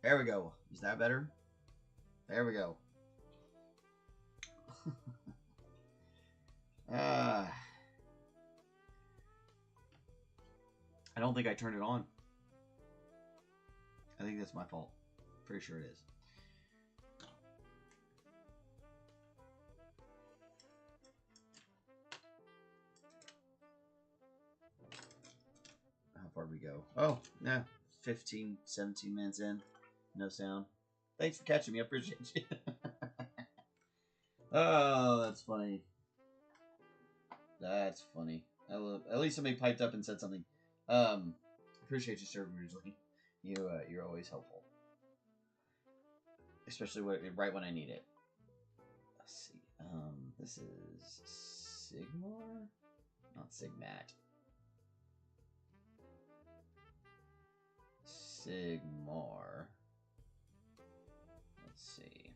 There we go. Is that better? There we go. I don't think I turned it on. I think that's my fault. Pretty sure it is. How far did we go? Oh, yeah. 15, 17 minutes in. No sound. Thanks for catching me. I appreciate you. Oh, that's funny. That's funny. At least somebody piped up and said something. Appreciate you, Sir McBeardsly. You're always helpful, especially right when I need it. Let's see. This is Sigmar, not Sigmat. Sigmar. Let's see.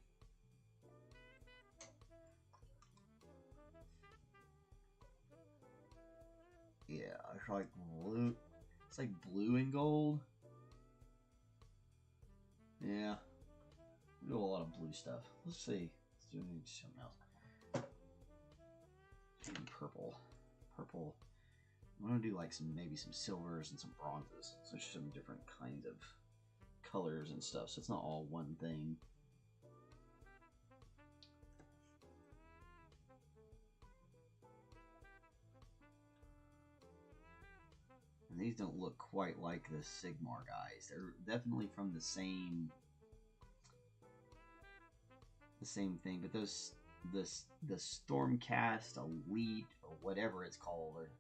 Yeah, I like blue. It's like blue and gold. Yeah. We do a lot of blue stuff. Let's see. Let's do something else. Maybe purple. Purple. I'm gonna do like maybe some silvers and some bronzes. So there's some different kinds of colors and stuff. So it's not all one thing. And these don't look quite like the Sigmar guys. They're definitely from the same thing, but those the Stormcast Elite or whatever it's called, or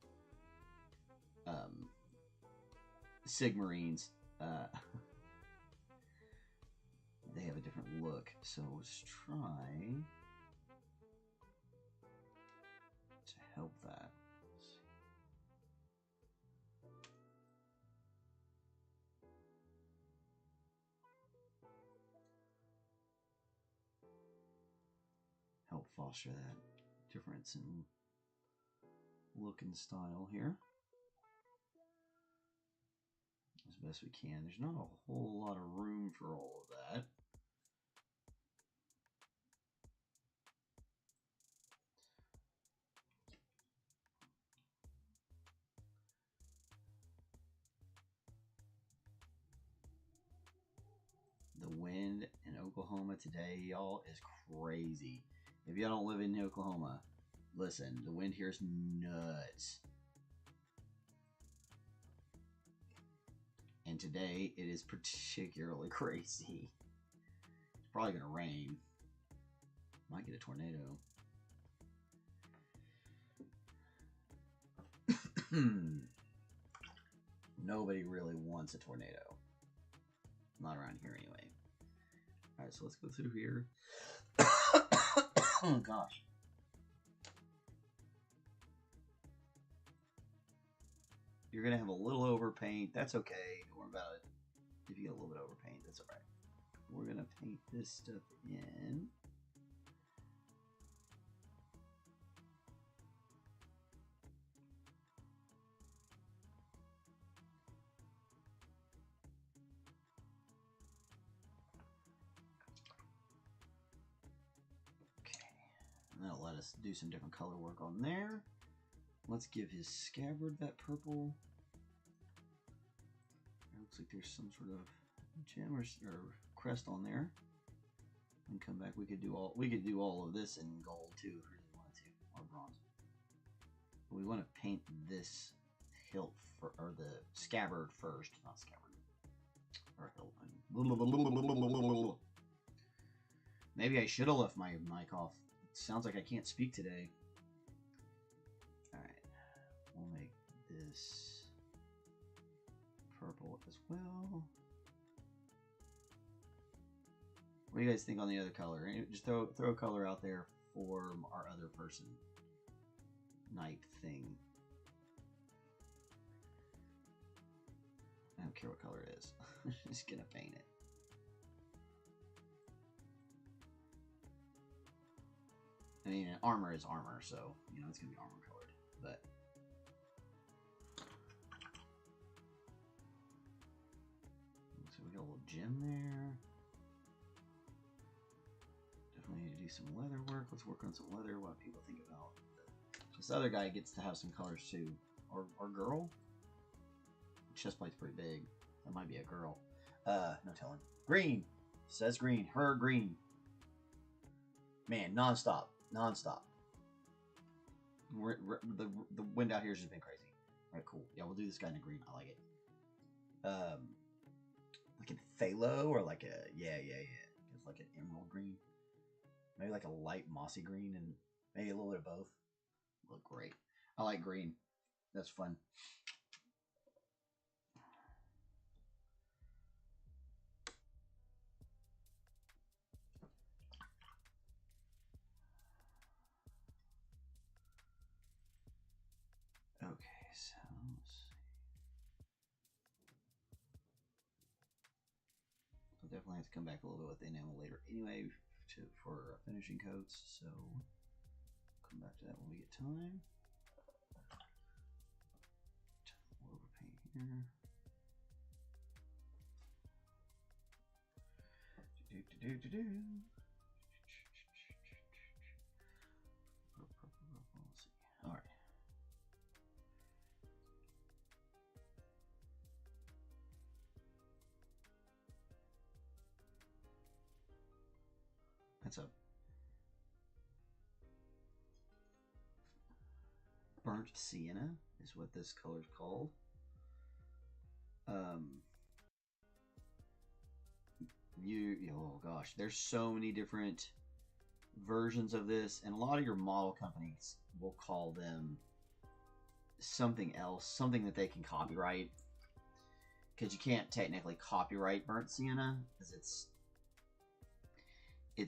Sigmarines, they have a different look. So let's try to help that. Help foster that difference in look and style here as best we can. There's not a whole lot of room for all of that. The wind in Oklahoma today, y'all, is crazy. If y'all don't live in Oklahoma, listen, the wind here is nuts. And today, it is particularly crazy. It's probably going to rain. Might get a tornado. Nobody really wants a tornado. Not around here anyway. Alright, so let's go through here. Oh gosh. You're gonna have a little overpaint. That's okay. Don't worry about it. If you get a little bit of overpaint, that's alright. We're gonna paint this stuff in. That'll let us do some different color work on there. Let's give his scabbard that purple. It looks like there's some sort of gem or crest on there. And come back. We could do all of this in gold too if we really wanted to, or bronze. But we want to paint this hilt or the scabbard first, not scabbard. Or hilt. Maybe I should have left my mic off. Sounds like I can't speak today. Alright. We'll make this purple as well. What do you guys think on the other color? Just throw a color out there for our other person. Knight thing. I don't care what color it is. I'm just gonna paint it. I mean, armor is armor, so, you know, it's going to be armor colored, but... So we Got a little gem there. Definitely need to do some leather work. Let's work on some leather. What do people think about this other guy gets to have some colors too. Or girl? Chest plate's pretty big. That might be a girl. No telling. Green. Says green. Her green. Man, non-stop. Non-stop. The wind out here has just been crazy. Alright, cool. Yeah, we'll do this guy in the green. I like it. Like a phthalo or like a... Yeah. It's like an emerald green. Maybe like a light mossy green and maybe a little bit of both. Look great. I like green. That's fun. Okay, so let's see. We'll definitely have to come back a little bit with the enamel later anyway for finishing coats, so come back to that when we get time. More overpaint here. Do. Let's see. All right. That's a burnt sienna is what this color is called. Oh gosh, there's so many different versions of this, and a lot of your model companies will call them something else, something that they can copyright, because you can't technically copyright burnt sienna because it's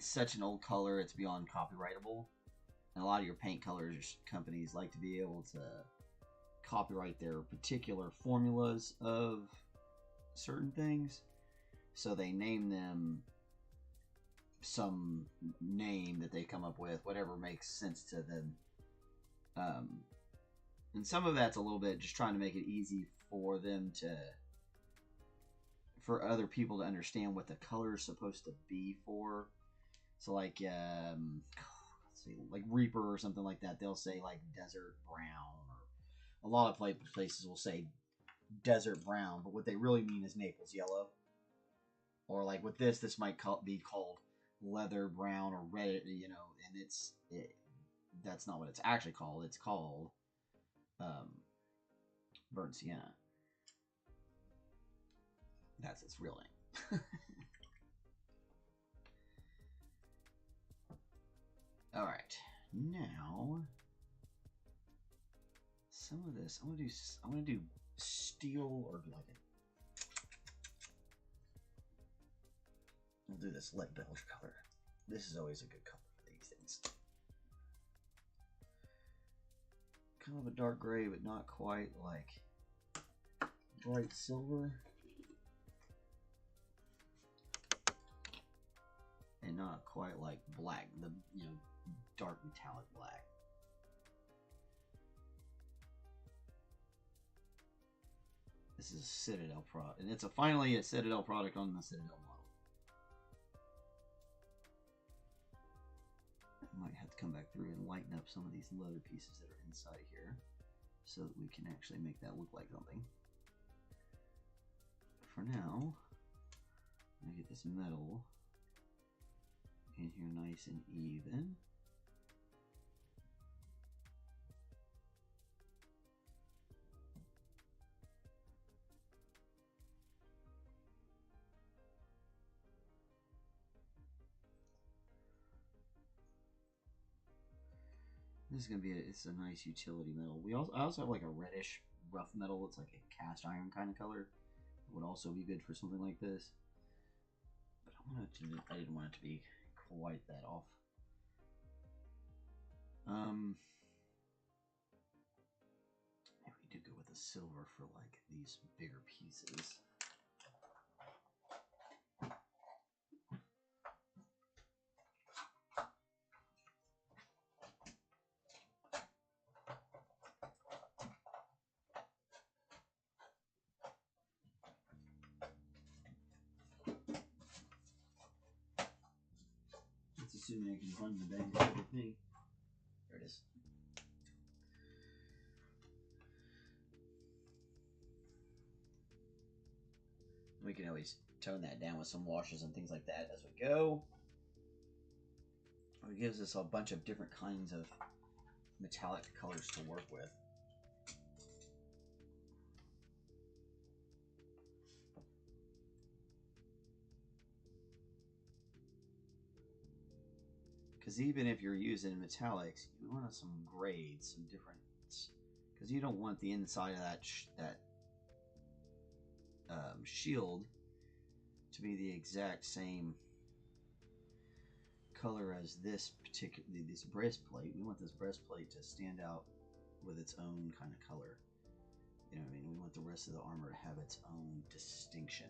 such an old color, it's beyond copyrightable. And a lot of your paint colors companies like to be able to copyright their particular formulas of certain things, so they name them some name that they come up with, whatever makes sense to them. And some of that's a little bit just trying to make it easy for them for other people to understand what the color is supposed to be for. So like let's see, like Reaper or something like that, they'll say like desert brown, or a lot of places will say desert brown, but what they really mean is Naples yellow. Or like with this might be called leather brown or red, you know, and that's not what it's actually called. It's called burnt sienna. That's its real name. All right, now some of this I'm gonna do steel, or like we'll do this lead belge color. This is always a good color for these things. Kind of a dark gray, but not quite like bright silver. And not quite like black, the dark metallic black. This is a Citadel product, and it's finally a Citadel product on the Citadel model. I might have to come back through and lighten up some of these leather pieces that are inside here, so that we can actually make that look like something. For now, I'm gonna get this metal in here nice and even. This is gonna be it's a nice utility metal. I also have like a reddish rough metal. It's like a cast iron kind of color. It would also be good for something like this. But I didn't want it to be quite that off. Maybe we do go with the silver for like these bigger pieces. assuming I can find the bag that's with me. There it is. We can always tone that down with some washes and things like that as we go. It gives us a bunch of different kinds of metallic colors to work with. Because even if you're using metallics, you want some grades, some difference. Because you don't want the inside of that shield to be the exact same color as this breastplate. We want this breastplate to stand out with its own kind of color. You know what I mean? We want the rest of the armor to have its own distinction.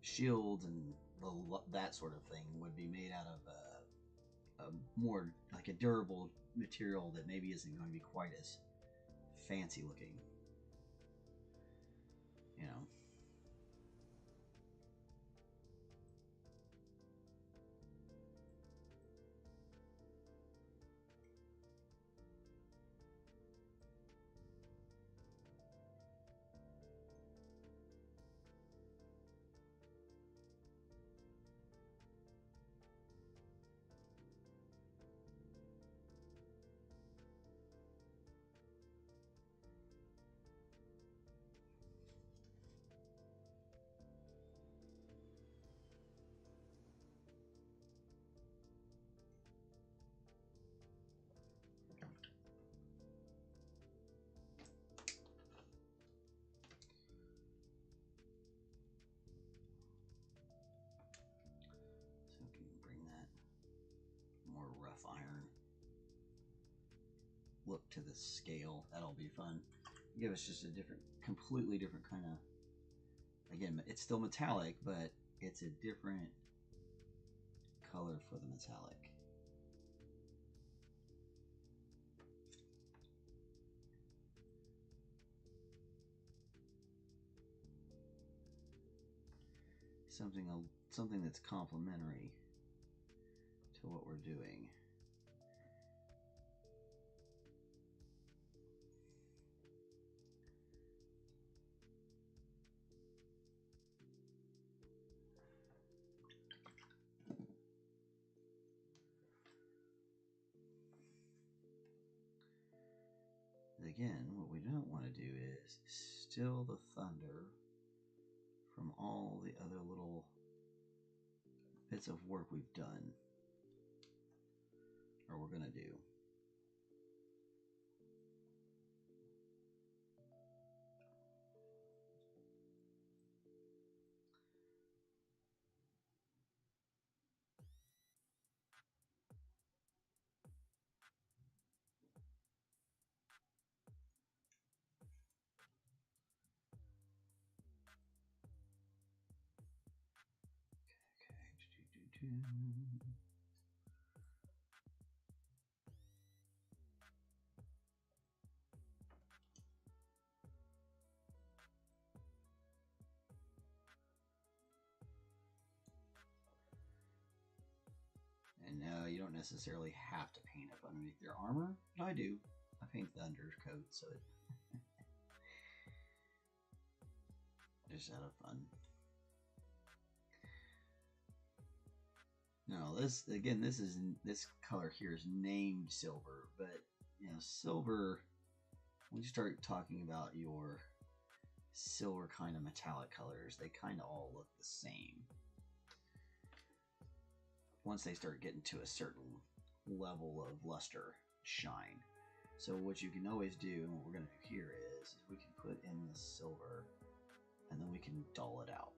Shields and that sort of thing would be made out of a more like a durable material that maybe isn't going to be quite as fancy looking. You know. More rough iron look to the scale. That'll be fun. Give us just a completely different kind of, again, it's still metallic, but it's a different color for the metallic. Something that's complementary to what we're doing. Again, what we don't want to do is still the thunder from all the other little bits of work we've done, or we're going to do. And no, you don't necessarily have to paint up underneath their armor, but I do. I paint the undercoat, so it just out of fun. No, this color here is named silver, but you know, silver, when you start talking about your silver kind of metallic colors, they kind of all look the same. Once they start getting to a certain level of luster, shine. So what you can always do, and what we're going to do here is we can put in the silver, and then we can dull it out.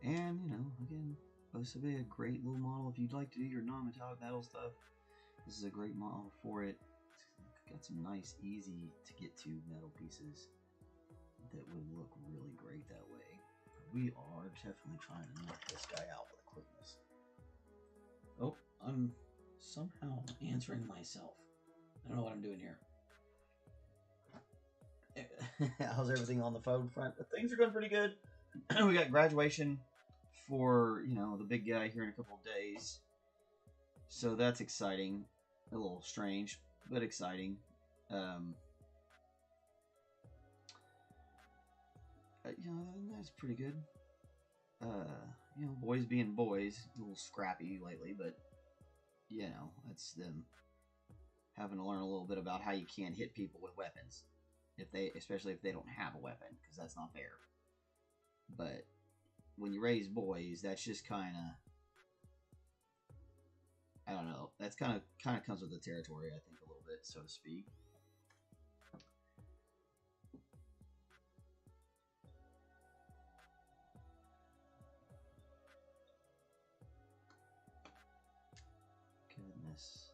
And, you know, again, supposed to be a great little model. If you'd like to do your non-metallic metal stuff, this is a great model for it. It's got some nice, easy to get to metal pieces that would look really great that way. We are definitely trying to knock this guy out with quickness. Oh, I'm somehow answering myself. I don't know what I'm doing here. How's everything on the phone front? Things are going pretty good. We got graduation for, you know, the big guy here in a couple of days. So that's exciting. A little strange, but exciting. You know, that's pretty good. You know, boys being boys, a little scrappy lately, but you know, that's them having to learn a little bit about how you can't hit people with weapons, especially if they don't have a weapon, because that's not fair. But when you raise boys, that's just kind of, I don't know, that's kind of comes with the territory, I think, a little bit, so to speak. Goodness.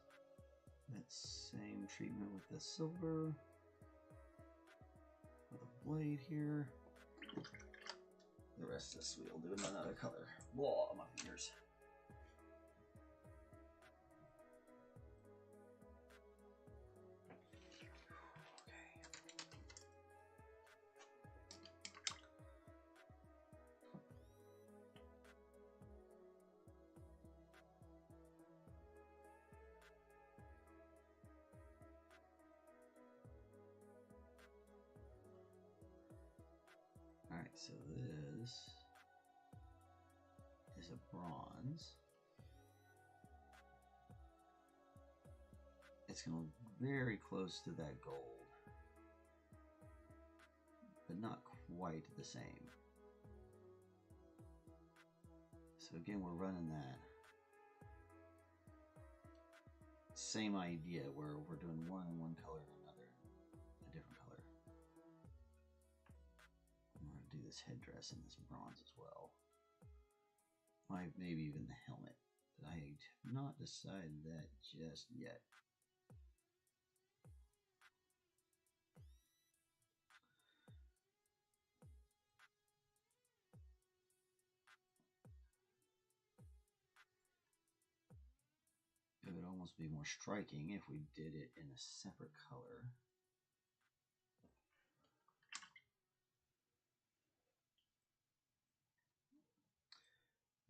That same treatment with the silver. With a blade here. The rest of this we'll do in another color. Blah, my fingers. Alright, so this is a bronze. It's going to look very close to that gold, but not quite the same. So again, we're running that same idea where we're doing one in one color and another a different color. I'm going to do this headdress in this bronze as well. Maybe even the helmet. But I have not decided that just yet. It would almost be more striking if we did it in a separate color.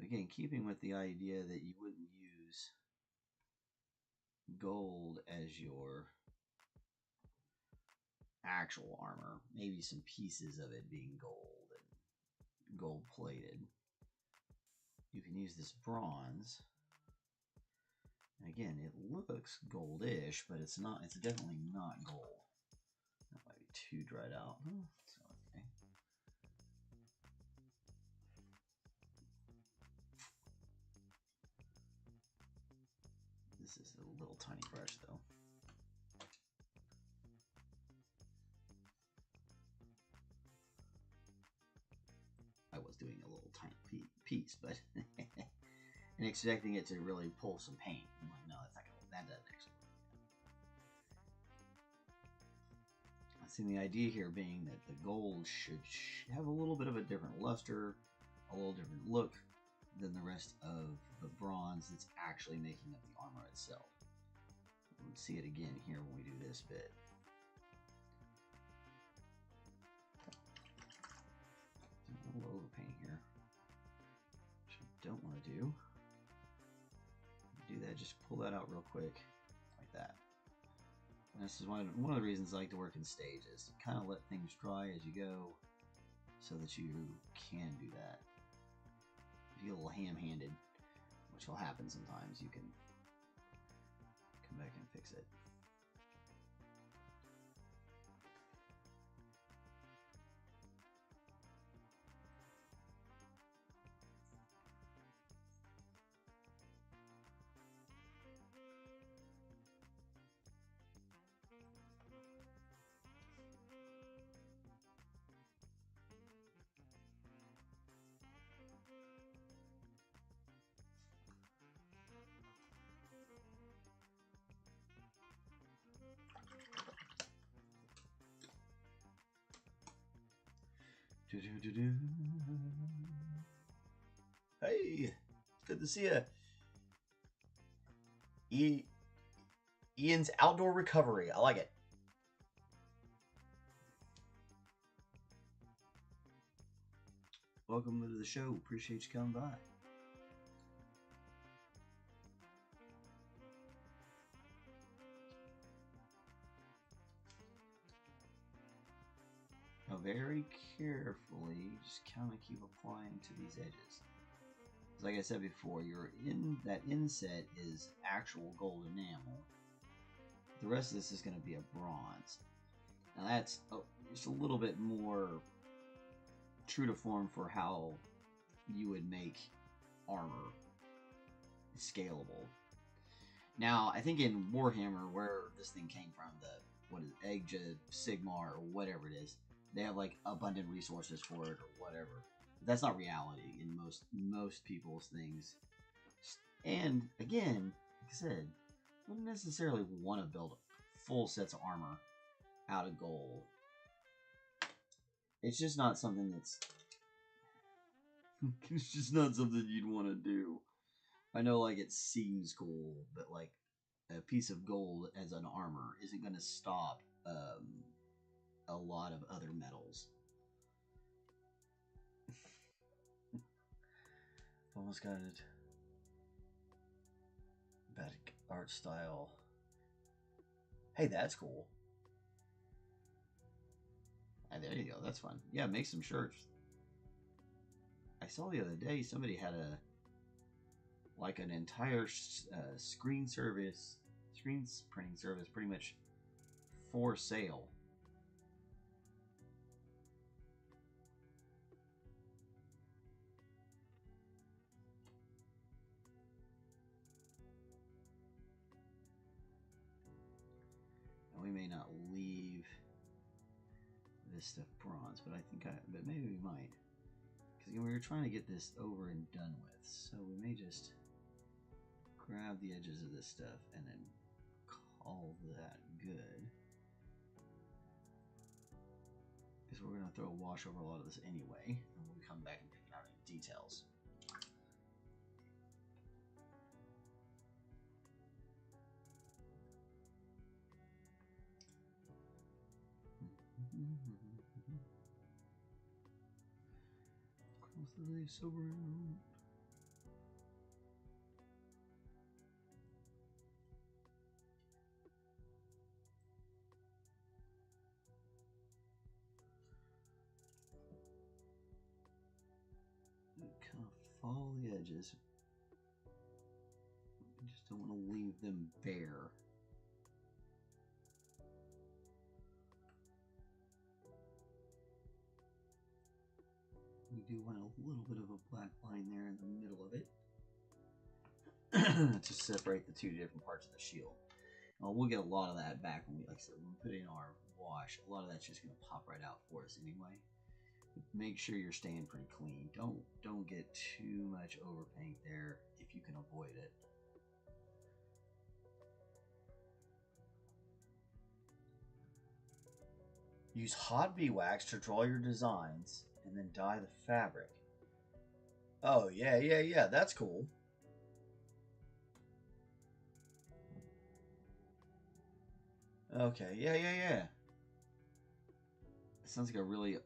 Again, keeping with the idea that you wouldn't use gold as your actual armor. Maybe some pieces of it being gold and gold plated. You can use this bronze. And again, it looks goldish, but it's not. It's definitely not gold. That might be too dried out. Oh, it's okay. This is a little tiny brush, though. I was doing a little tiny piece, but and expecting it to really pull some paint. I'm like, no, that's not gonna. That doesn't actually work. I see the idea here being that the gold should have a little bit of a different luster, a little different look than the rest of the bronze that's actually making up the armor itself. We'll see it again here when we do this bit. A little overpaint here, which I don't want to do. Do that, just pull that out real quick, like that. And this is one of the reasons I like to work in stages. Kind of let things dry as you go, so that you can do that. If you get a little ham-handed, which will happen sometimes, you can come back and fix it. Hey, good to see you. Ian's Outdoor Recovery. I like it. Welcome to the show. Appreciate you coming by. Now, very carefully, just kind of keep applying to these edges. Like I said before, that inset is actual gold enamel. The rest of this is going to be a bronze. Now that's just a little bit more true to form for how you would make armor scalable. Now, I think in Warhammer, where this thing came from, Egja, Sigmar, or whatever it is, they have like abundant resources for it or whatever. But that's not reality in most people's things. And again, like I said, I wouldn't necessarily want to build full sets of armor out of gold. It's just not something that's... it's just not something you'd want to do. I know, like, it seems cool, but, like, a piece of gold as an armor isn't going to stop a lot of other metals. Almost got it. Bad art style. Hey, that's cool. There you go. That's fun. Yeah, make some shirts. I saw the other day somebody had an entire screen printing service pretty much for sale. And we may not leave this stuff bronze, but but maybe we might. Because we were trying to get this over and done with, so we may just grab the edges of this stuff and then call that good. Because we're going to throw a wash over a lot of this anyway, and we'll come back and pick out any details. Cross the lace around. Kind of follow the edges. I just don't want to leave them bare. We do want a little bit of a black line there in the middle of it to separate the two different parts of the shield. We'll get a lot of that back when like I said, when we put in our wash. A lot of that's just going to pop right out for us anyway. Make sure you're staying pretty clean. Don't get too much overpaint there if you can avoid it. Use hot bee wax to draw your designs and then dye the fabric. Oh, yeah, that's cool. Okay, yeah. It sounds like a really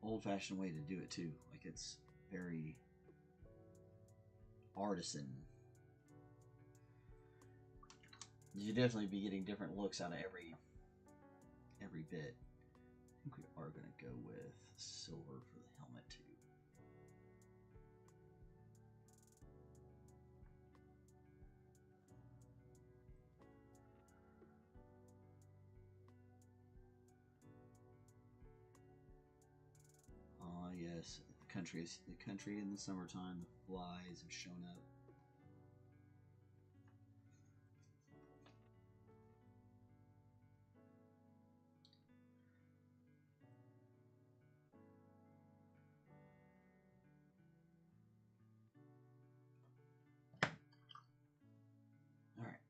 old-fashioned way to do it too. Like it's very artisan. You definitely be getting different looks out of every bit. I think we are going to go with silver for the helmet too. Yes, the country in the summertime, the flies have shown up. All right.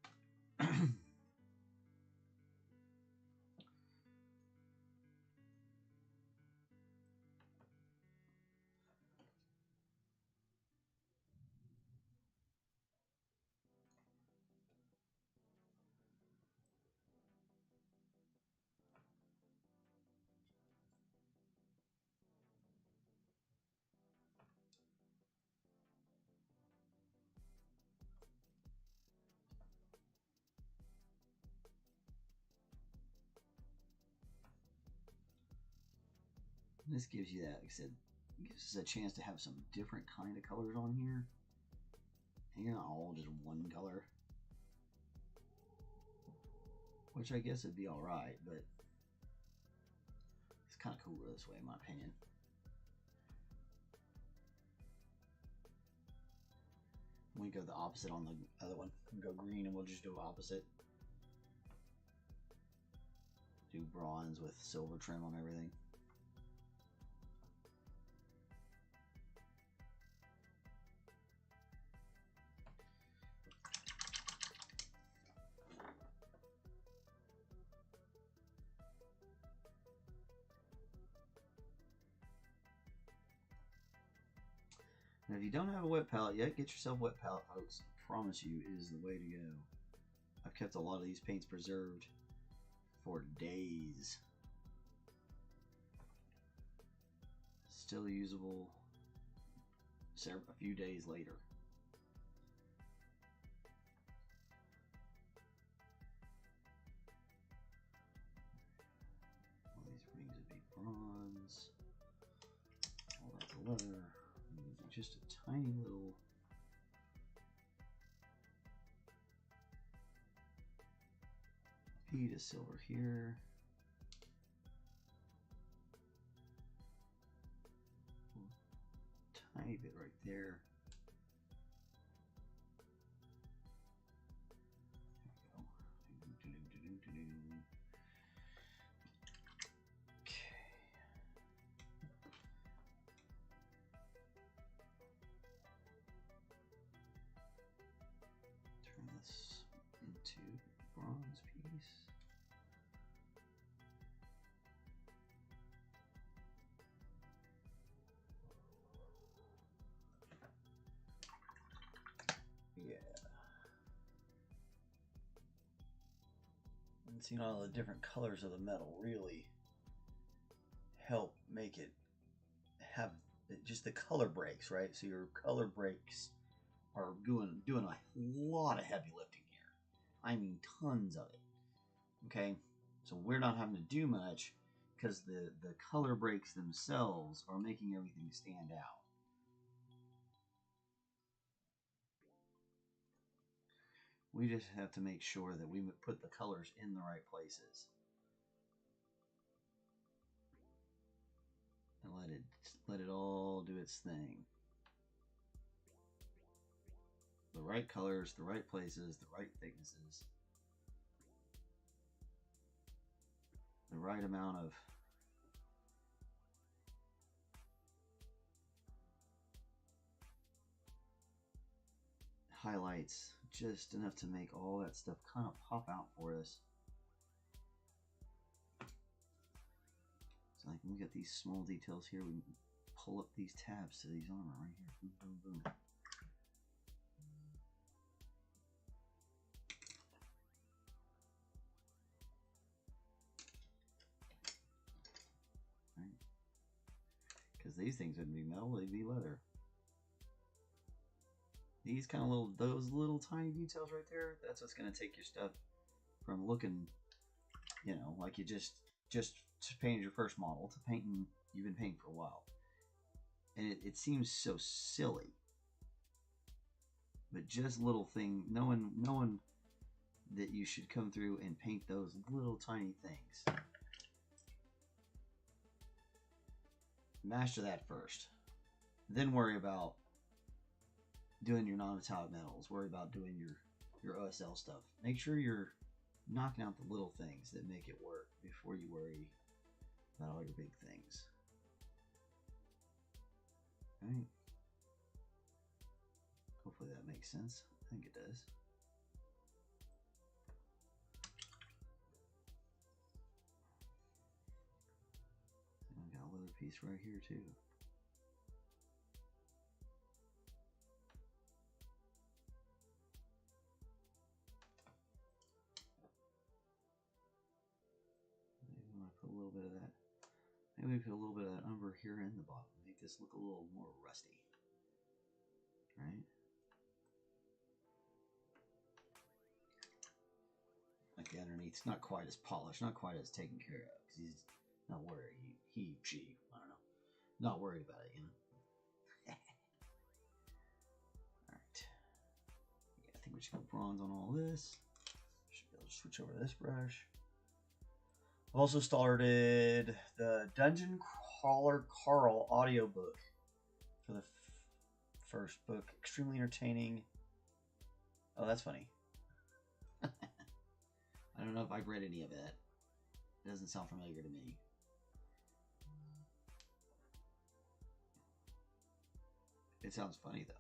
This gives you that, like I said, gives us a chance to have some different kind of colors on here. And you're not all just one color. Which I guess would be alright, but it's kind of cooler this way in my opinion. We go the opposite on the other one. We go green and we'll just do opposite. Do bronze with silver trim on everything. And if you don't have a wet palette yet, get yourself a wet palette, folks. I promise you, it is the way to go. I've kept a lot of these paints preserved for days. Still usable a few days later. All these rings would be bronze. All that leather. Just a tiny little bead of silver here. Tiny bit right there. There we go. Turn this into bronze piece. Yeah. And seeing all the different colors of the metal really help make it have just the color breaks, right? So your color breaks are doing a lot of heavy lifting here. I mean tons of it. Okay, so we're not having to do much because the color breaks themselves are making everything stand out. We just have to make sure that we put the colors in the right places. And let it all do its thing. The right colors, the right places, the right thicknesses. The right amount of highlights, just enough to make all that stuff kind of pop out for us. So like we got these small details here, we can pull up these tabs to these armor right here. Boom, boom, boom. Right? Because these things wouldn't be metal, they'd be leather. These kind of those little tiny details right there, that's what's going to take your stuff from looking, you know, like you just painted your first model to painting you've been painting for a while. And it seems so silly. But just little thing, knowing that you should come through and paint those little tiny things. Master that first. Then worry about doing your non-metallic metals. Worry about doing your OSL stuff. Make sure you're knocking out the little things that make it work before you worry about all your big things. Alright. Hopefully that makes sense. I think it does. And I got a leather piece right here too. Put a little bit of that. Maybe put a little bit of that umber here in the bottom. Make this look a little more rusty. Right? Like the underneath's not quite as polished, not quite as taken care of. Because he's not where she, I don't know. not worried about it, you know. All right. Yeah, I think we're just gonna bronze on all this. Should be able to switch over to this brush. I've also started the Dungeon Crawler Carl audiobook for the first book. Extremely entertaining. Oh, that's funny. I don't know if I've read any of it. It doesn't sound familiar to me. It sounds funny, though.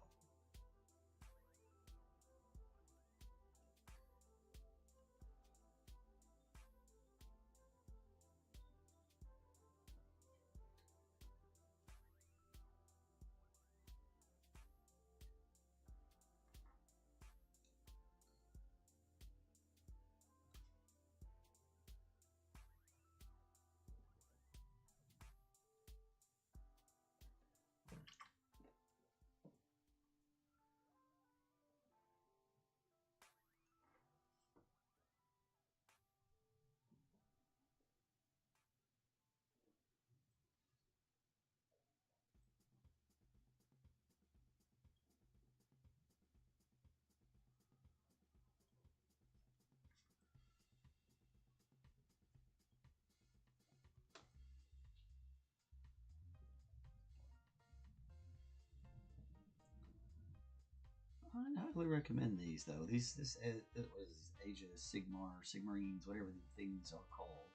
I'd highly recommend these, though. This was Age of Sigmar, Sigmarines, whatever the things are called.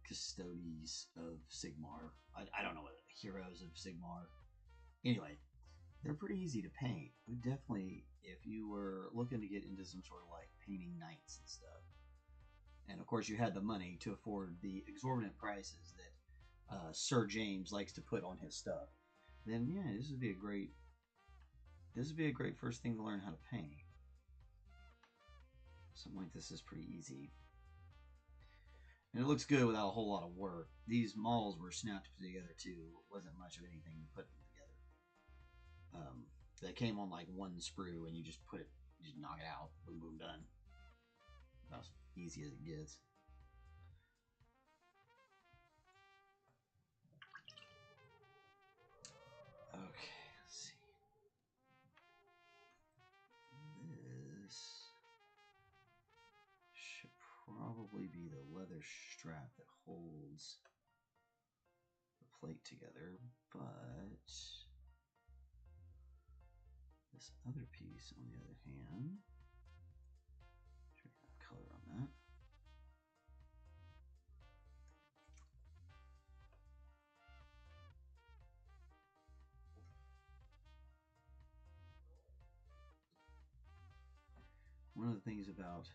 Custodies of Sigmar. I don't know what heroes of Sigmar. Anyway, they're pretty easy to paint. We definitely, if you were looking to get into some sort of like painting knights and stuff, and of course you had the money to afford the exorbitant prices that Sir James likes to put on his stuff, then yeah, this would be a great first thing to learn how to paint. Something like this is pretty easy. And it looks good without a whole lot of work. These models were snapped together too. It wasn't much of anything to put them together. They came on like one sprue and you just knock it out. Boom, boom, done. About as easy as it gets. Okay, let's see. This should probably be the leather strap that holds the plate together, but this other piece, on the other hand, should have color on that. One of the things about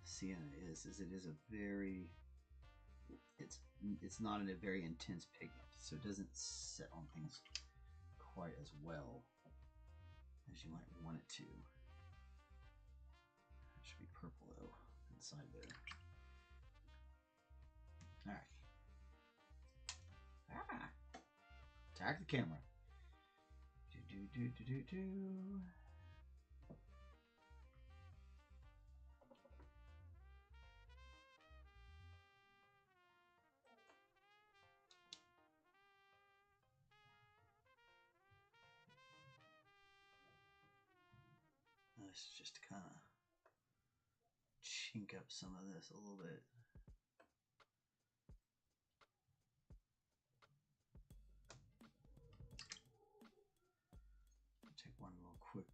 sienna is it is a very, it's not a very intense pigment, so it doesn't set on things quite as well as you might want it to. It should be purple though inside there. All right. Attack the camera. Do. Let's just kind of chink up some of this a little bit. Take one real quick,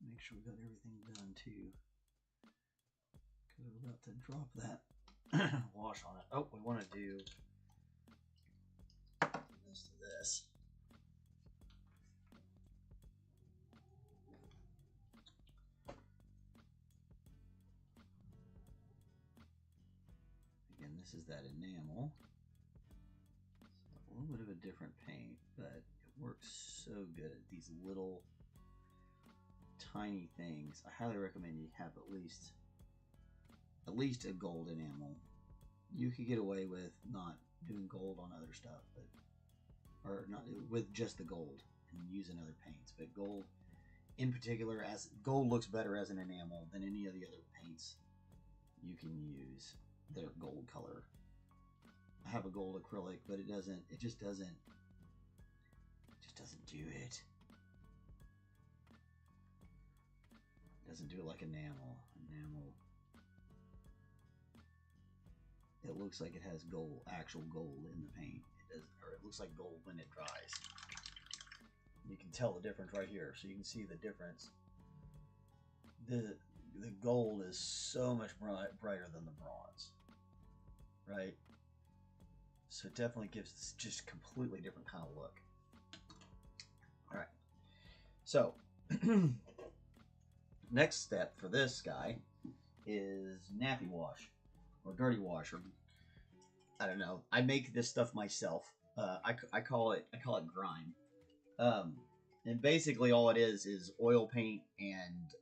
make sure we got everything done too, because we're about to drop that wash on it. Oh, we want to do this to this. Again, this is that enamel. So a little bit of a different paint, but it works so good at these little tiny things. I highly recommend you have at least a gold enamel. You could get away with not doing gold on other stuff, or not with just the gold and using other paints. But gold, in particular, as gold looks better as an enamel than any of the other paints you can use that are gold color. have a gold acrylic, but it doesn't. It just doesn't do it. It doesn't do it like enamel. Enamel. It looks like it has gold, actual gold in the paint. It does, or it looks like gold when it dries. You can tell the difference right here, so you can see the difference. The gold is so much brighter than the bronze, right? So it definitely gives this just completely different kind of look. All right. So next step for this guy is nappy wash or dirty wash, or I don't know. I make this stuff myself. I call it grime. And basically all it is oil paint and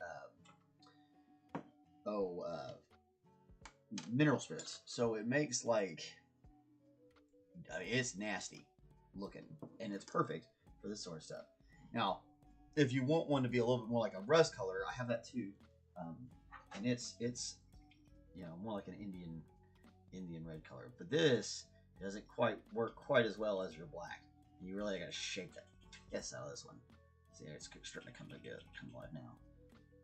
mineral spirits. So it makes like, it's nasty looking, and it's perfect for this sort of stuff. Now, if you want one to be a little bit more like a rust color, I have that too, and it's more like an Indian red color. But this doesn't quite work quite as well as your black. You really got to shake that piss out of this one. See, it's starting to come alive now.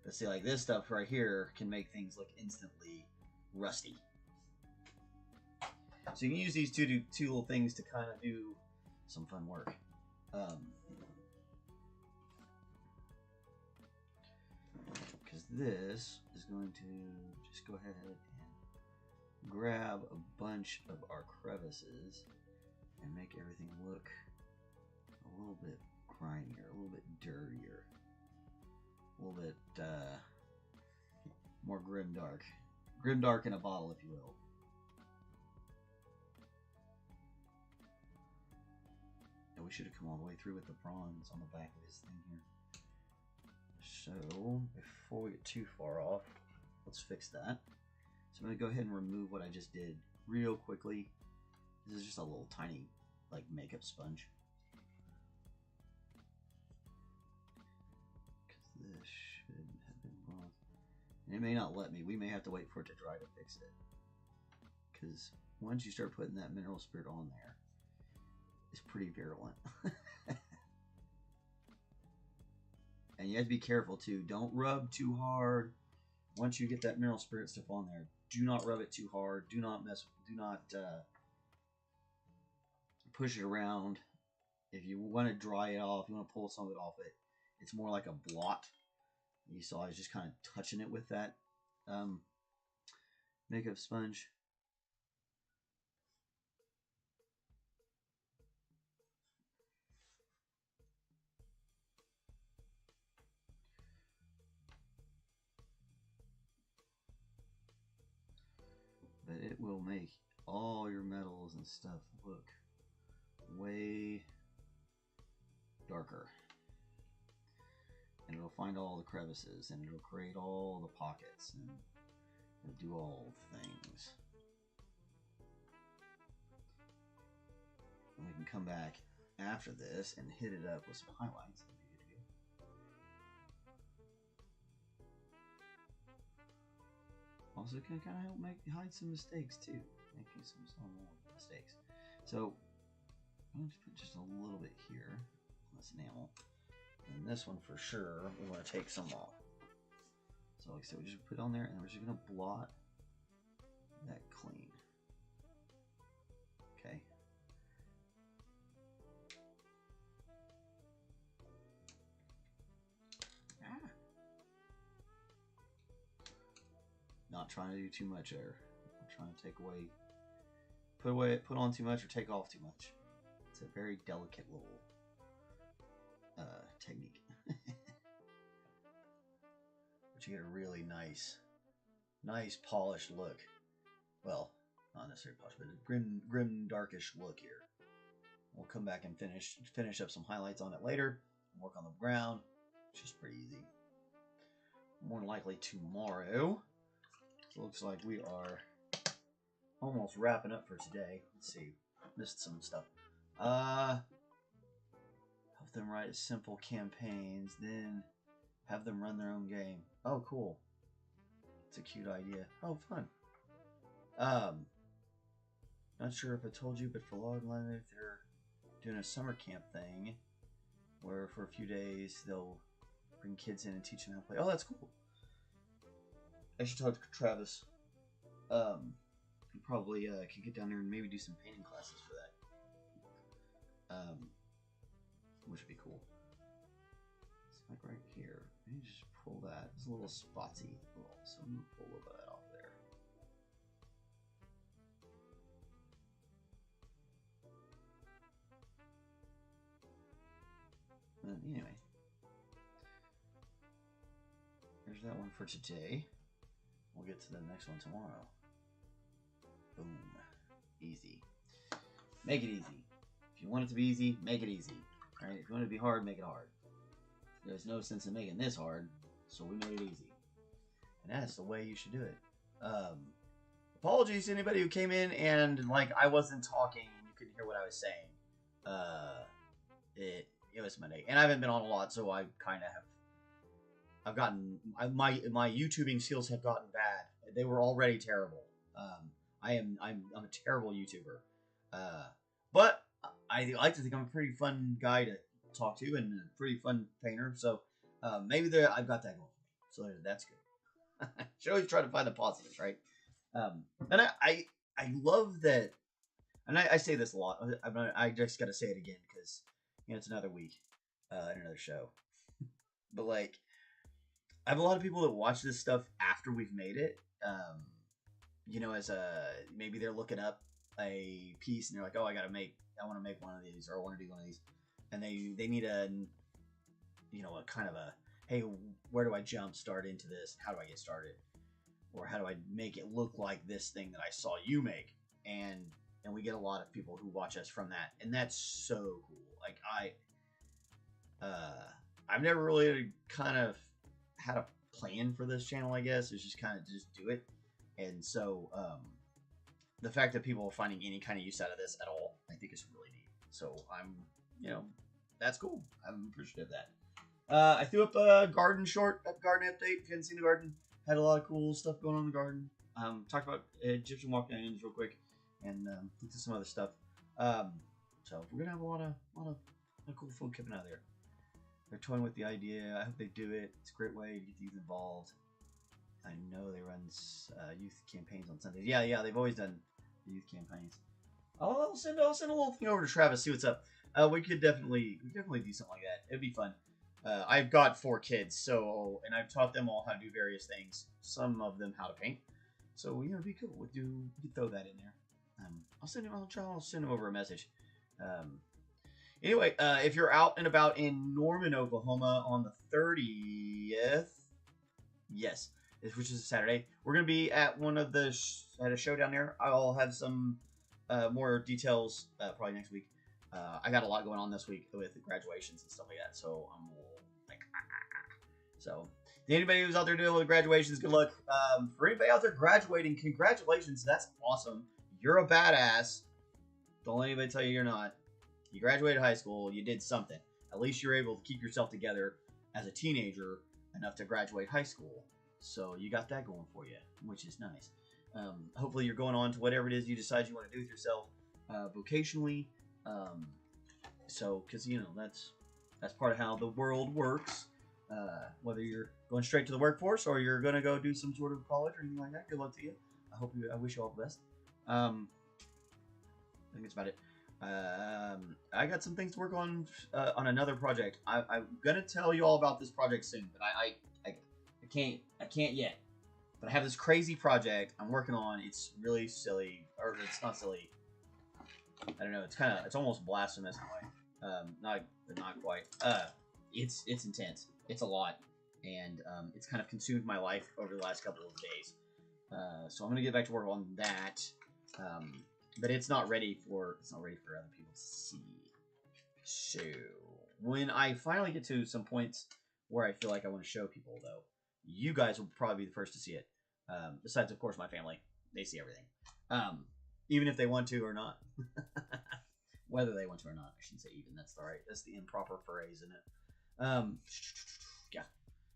But see, like this stuff right here can make things look instantly rusty. So you can use these two little things to kind of do some fun work. Because this is going to just go ahead and grab a bunch of our crevices and make everything look a little bit grimier, a little bit dirtier, a little bit more grimdark in a bottle, if you will. And we should have come all the way through with the bronze on the back of this thing here. So before we get too far off, let's fix that. So I'm going to go ahead and remove what I just did real quickly. This is just a little tiny like makeup sponge. Because this should have been bronze. And it may not let me. We may have to wait for it to dry to fix it. Because once you start putting that mineral spirit on there, it's pretty virulent. And you have to be careful too. Don't rub too hard. Once you get that mineral spirit stuff on there, do not rub it too hard. Do not push it around. If you want to dry it off, you want to pull some of it off it. It's more like a blot. You saw I was just kind of touching it with that makeup sponge. But it will make all your metals and stuff look way darker. And it'll find all the crevices, and it'll create all the pockets, and it'll do all things. And we can come back after this and hit it up with some highlights. Also, it can kind of help hide some mistakes too, making some small mistakes. So I'm going to put just a little bit here on this enamel, and this one for sure we want to take some off. So like I said, we just put it on there, and we're just going to blot that clean. Okay. Not trying to do too much there. I'm trying to take away, put on too much or take off too much. It's a very delicate little technique. But you get a really nice polished look. Well, not necessarily polished, but a grim darkish look here. We'll come back and finish up some highlights on it later. Work on the ground. It's just pretty easy. More than likely tomorrow. Looks like we are almost wrapping up for today. Let's see. Missed some stuff. Help them write simple campaigns, then have them run their own game. Oh, cool. It's a cute idea. Oh, fun. Not sure if I told you, but for Log Live, they're doing a summer camp thing where for a few days they'll bring kids in and teach them how to play. Oh, that's cool. I should talk to Travis. We probably can get down there and maybe do some painting classes for that. Which would be cool. It's like right here. Maybe just pull that. It's a little spotty. So I'm gonna pull a little bit of that off there. Anyway, there's that one for today. We'll get to the next one tomorrow. Boom. Easy. Make it easy. If you want it to be easy, make it easy. Alright, if you want it to be hard, make it hard. There's no sense in making this hard, so we made it easy. And that's the way you should do it. Apologies to anybody who came in and, like, I wasn't talking and you couldn't hear what I was saying. It was Monday. And I haven't been on a lot, so I kind of have... I've gotten... My YouTubing skills have gotten bad. They were already terrible. I'm a terrible YouTuber. But I like to think I'm a pretty fun guy to talk to and a pretty fun painter. So maybe I've got that going for me. So that's good. Should always try to find the positives, right? And I love that. And I say this a lot. I just got to say it again because it's another week and another show. But like, I have a lot of people that watch this stuff after we've made it. As maybe they're looking up a piece and they're like, oh, I want to make one of these, or I want to do one of these, and they need a kind of a, hey, where do I jump start into this? How do I get started? Or how do I make it look like this thing that I saw you make? And we get a lot of people who watch us from that, and that's so cool. Like I've never really kind of had a plan for this channel. I guess it's just kind of just do it. And so the fact that people are finding any kind of use out of this at all, I think is really neat. So I'm, that's cool. I'm appreciative of that. I threw up a garden garden update. If you haven't seen the garden, had a lot of cool stuff going on in the garden. Talked about Egyptian walking onions real quick, and looked at some other stuff. So we're gonna have a lot of cool food coming out of there. They're toying with the idea. I hope they do it. It's a great way to get the youth involved. I know they run youth campaigns on Sundays. Yeah, they've always done youth campaigns. I'll send a little thing over to Travis, see what's up. We could definitely do something like that. It'd be fun. I've got 4 kids, and I've taught them all how to do various things. Some of them how to paint. So it'd be cool. We could throw that in there. I'll send him over a message. Anyway, if you're out and about in Norman, Oklahoma on the 30th, yes, which is a Saturday, we're gonna be at one of the at a show down there. I'll have some more details probably next week. I got a lot going on this week with graduations and stuff like that, so I'm like, so anybody who's out there dealing with graduations, good luck. For anybody out there graduating, congratulations, that's awesome. You're a badass. Don't let anybody tell you you're not. You graduated high school, you did something. At least you're able to keep yourself together as a teenager enough to graduate high school. So you got that going for you, which is nice. Hopefully you're going on to whatever it is you decide you want to do with yourself vocationally. Because that's part of how the world works. Whether you're going straight to the workforce or you're going to go do some sort of college or anything like that, good luck to you. I wish you all the best. I think that's about it. I got some things to work on another project. I'm gonna tell you all about this project soon, but I can't yet. But I have this crazy project I'm working on. It's really silly, or it's not silly. I don't know. It's almost blasphemous in a way. Not quite. It's intense. It's a lot, and it's kind of consumed my life over the last couple of days. So I'm gonna get back to work on that. But it's not ready for other people to see. So when I finally get to some points where I feel like I want to show people, though, you guys will probably be the first to see it. Besides, of course, my family. They see everything. Even if they want to or not. Whether they want to or not. I shouldn't say even. That's the improper phrase, isn't it? Yeah.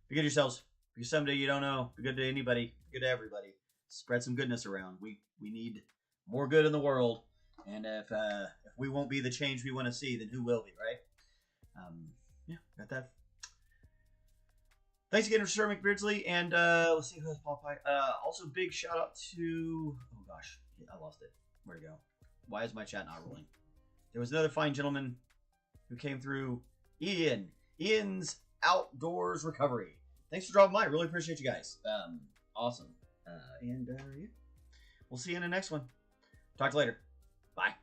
Be good to yourselves. Because someday you don't know. Be good to anybody. Be good to everybody. Spread some goodness around. We need more good in the world. And if we won't be the change we want to see, then who will be, right? Yeah, got that. Thanks again to Sir McBeardsly, and let's see who has Popeye. Also, big shout out to, oh gosh, I lost it. Where'd it go? Why is my chat not rolling? There was another fine gentleman who came through. Ian's Outdoors Recovery. Thanks for dropping by. Really appreciate you guys. Awesome. Yeah, we'll see you in the next one. Talk to you later. Bye.